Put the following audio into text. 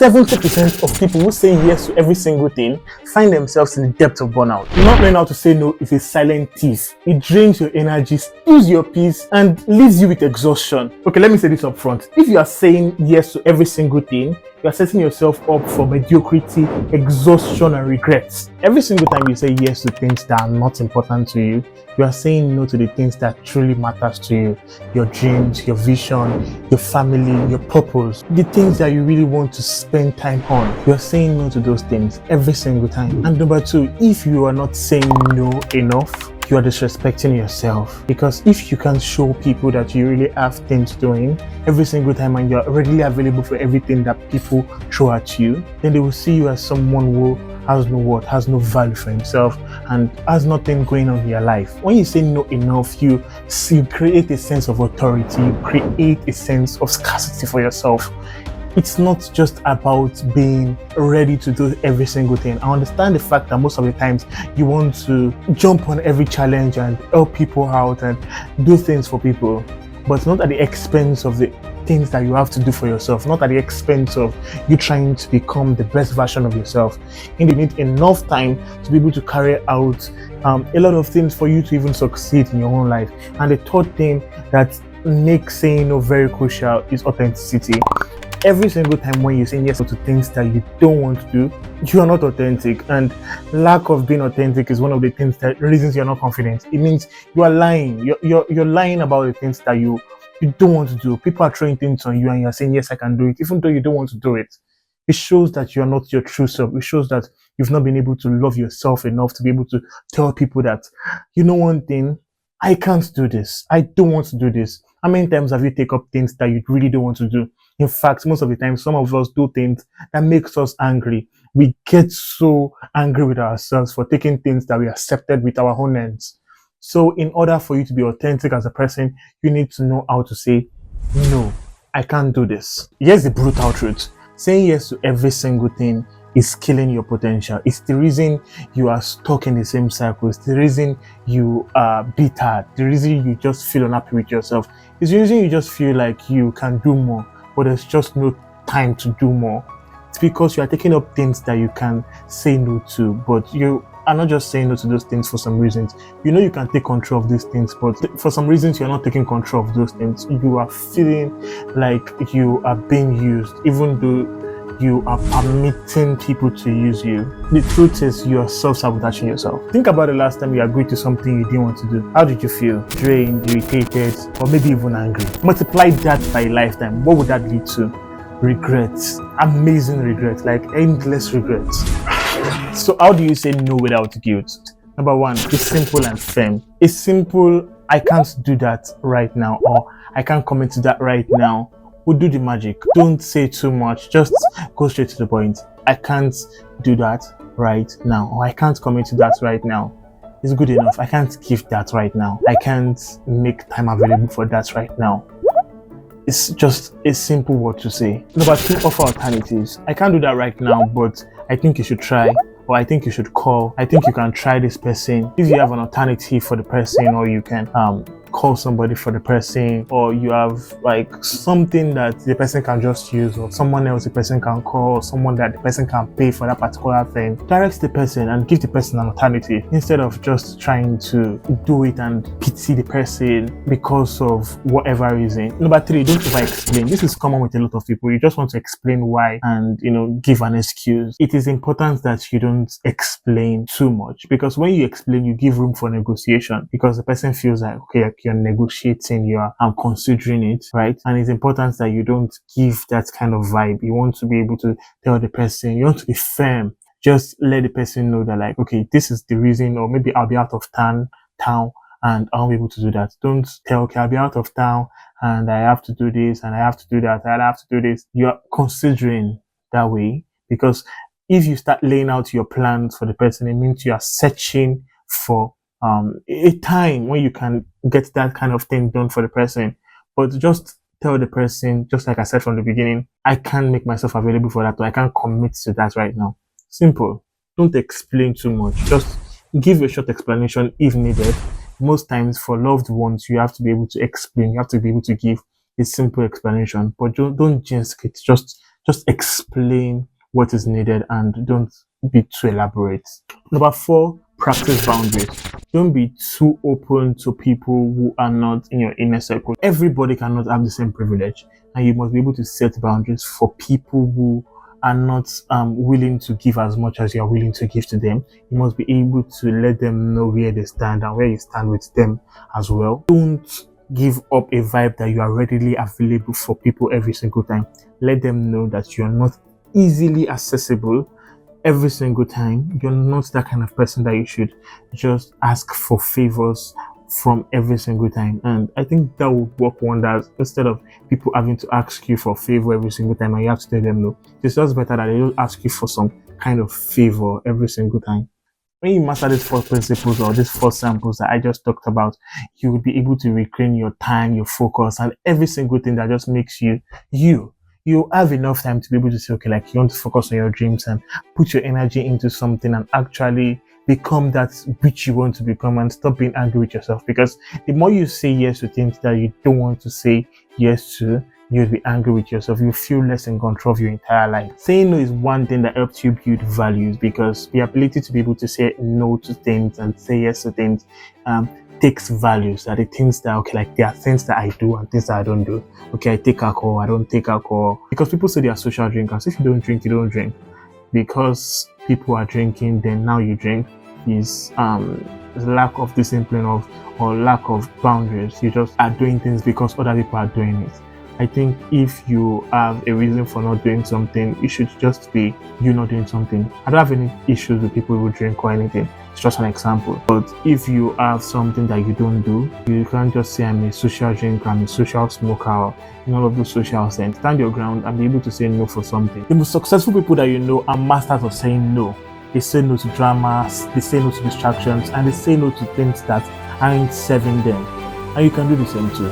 70% of people who say yes to every single thing find themselves in the depth of burnout. Not knowing how to say no is a silent thief. It drains your energy, steals your peace, and leaves you with exhaustion. Okay, let me say this up front. If you are saying yes to every single thing, you are setting yourself up for mediocrity, exhaustion, and regrets. Every single time you say yes to things that are not important to you, you are saying no to the things that truly matters to you. Your dreams, your vision, your family, your purpose, the things that you really want to spend time on. You are saying no to those things every single time. And number two, if you are not saying no enough, you are disrespecting yourself. Because if you can show people that you really have things doing every single time and you're readily available for everything that people throw at you, then they will see you as someone who has no worth, has no value for himself, and has nothing going on in your life. When you say no enough, you create a sense of authority, you create a sense of scarcity for yourself. It's not just about being ready to do every single thing. I understand the fact that most of the times you want to jump on every challenge and help people out and do things for people, but not at the expense of the things that you have to do for yourself, not at the expense of you trying to become the best version of yourself. And you need enough time to be able to carry out a lot of things for you to even succeed in your own life. And the third thing that makes saying no very crucial is authenticity. Every single time when you say yes to things that you don't want to do, you are not authentic, and lack of being authentic is one of the reasons you're not confident. It means you are lying. You're lying about the things that you don't want to do. People are throwing things on you and you're saying, yes, I can do it, even though you don't want to do it. It shows that you're not your true self. It shows that you've not been able to love yourself enough to be able to tell people that, you know one thing, I can't do this. I don't want to do this. How many times have you taken up things that you really don't want to do? In fact, most of the time, some of us do things that makes us angry. We get so angry with ourselves for taking things that we accepted with our own hands. So in order for you to be authentic as a person, you need to know how to say, no, I can't do this. Here's the brutal truth. Saying yes to every single thing is killing your potential. It's the reason you are stuck in the same cycle. It's the reason you are bitter. The reason you just feel unhappy with yourself. It's the reason you just feel like you can do more, but there's just no time to do more. It's because you are taking up things that you can say no to, but you are not just saying no to those things for some reasons. You know you can take control of these things, but for some reasons you're not taking control of those things. You are feeling like you are being used, even though you are permitting people to use you. The truth is you are self-sabotaging yourself. Think about the last time you agreed to something you didn't want to do. How did you feel? Drained, irritated, or maybe even angry? Multiply that by a lifetime. What would that lead to? Regrets. Amazing regrets, like endless regrets. So how do you say no without guilt? Number one, be simple and firm. It's simple, I can't do that right now, or I can't commit to that right now. We'll do the magic. Don't say too much. Just go straight to the point. I can't do that right now, or I can't commit to that right now. It's good enough. I can't give that right now. I can't make time available for that right now. It's just a simple word to say. Number two, offer alternatives. I can't do that right now, but I think you should try, or I think you should call. I think you can try this person. If you have an alternative for the person, or you can call somebody for the person, or you have like something that the person can just use, or someone else the person can call, or someone that the person can pay for that particular thing, direct the person and give the person an alternative instead of just trying to do it and pity the person because of whatever reason. Number three, don't over-explain. This is common with a lot of people. You just want to explain why and give an excuse. It is important that you don't explain too much, because when you explain, you give room for negotiation, because the person feels like, okay, you're negotiating, you are considering it, right? And it's important that you don't give that kind of vibe. You want to be able to tell the person, you want to be firm. Just let the person know that, like, okay, this is the reason, or maybe I'll be out of town and I'll be able to do that. Don't tell, okay, I'll be out of town and I have to do this and I have to do that and I have to do this. You're considering that way, because if you start laying out your plans for the person, it means you are searching for a time when you can get that kind of thing done for the person. But just tell the person, just like I said from the beginning, I can't make myself available for that, or I can't commit to that right now. Simple. Don't explain too much. Just give a short explanation if needed. Most times for loved ones, you have to be able to explain. You have to be able to give a simple explanation, but don't jinx it. Just Just explain what is needed and don't be too elaborate. Number 4, practice boundaries. Don't be too open to people who are not in your inner circle. Everybody cannot have the same privilege, and you must be able to set boundaries for people who are not willing to give as much as you are willing to give to them. You must be able to let them know where they stand and where you stand with them as well. Don't give up a vibe that you are readily available for people every single time. Let them know that you're not easily accessible every single time. You're not that kind of person that you should just ask for favors from every single time. And I think that would work wonders instead of people having to ask you for a favor every single time and you have to tell them no. It's just better that they don't ask you for some kind of favor every single time. When you master these 4 principles or these 4 samples that I just talked about, you will be able to reclaim your time, your focus, and every single thing that just makes you you. You have enough time to be able to say, okay, like you want to focus on your dreams and put your energy into something and actually become that which you want to become and stop being angry with yourself. Because the more you say yes to things that you don't want to say yes to, you'll be angry with yourself. You feel less in control of your entire life. Saying no is one thing that helps you build values, because the ability to be able to say no to things and say yes to things takes values. That the things that, okay, like there are things that I do and things that I don't do. Okay, I take alcohol, I don't take alcohol. Because people say they are social drinkers. If you don't drink, you don't drink. Because people are drinking, then now you drink, is lack of discipline or lack of boundaries. You just are doing things because other people are doing it. I think if you have a reason for not doing something, it should just be you not doing something. I don't have any issues with people who drink or anything. It's just an example. But if you have something that you don't do, you can't just say I'm a social drinker, I'm a social smoker, or in all of those social sense. Stand your ground and be able to say no for something. The most successful people that you know are masters of saying no. They say no to dramas, they say no to distractions, and they say no to things that aren't serving them. And you can do the same too.